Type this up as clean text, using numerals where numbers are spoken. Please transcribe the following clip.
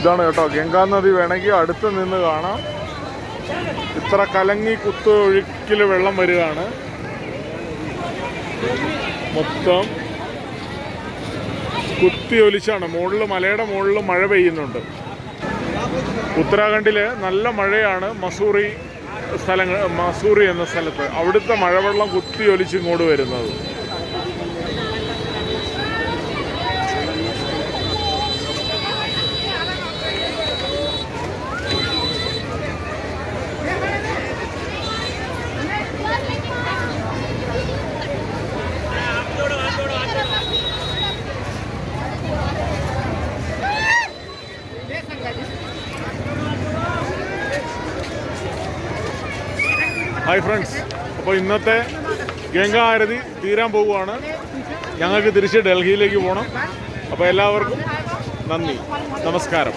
ഇതാണ് കേട്ടോ ഗംഗാ നദി. വേണമെങ്കിൽ അടുത്ത് നിന്ന് കാണാം. ഇത്ര കലങ്ങി കുത്ത് ഒഴുക്കിൽ വെള്ളം വരികയാണ്. മൊത്തം കുത്തി ഒലിച്ചാണ്. മുകളിൽ മലയുടെ മുകളിൽ മഴ പെയ്യുന്നുണ്ട്. ഉത്തരാഖണ്ഡിൽ നല്ല മഴയാണ്. മസൂറി എന്ന സ്ഥലത്ത് അവിടുത്തെ മഴവെള്ളം കുത്തി ഒലിച്ച് ഇങ്ങോട്ട് വരുന്നത്. ഹായ് ഫ്രണ്ട്സ്, അപ്പോൾ ഇന്നത്തെ ഗംഗാ ആരതി തീരാൻ പോവുകയാണ്. ഞങ്ങൾക്ക് തിരിച്ച് ഡൽഹിയിലേക്ക് പോകണം. അപ്പോൾ എല്ലാവർക്കും നന്ദി, നമസ്കാരം.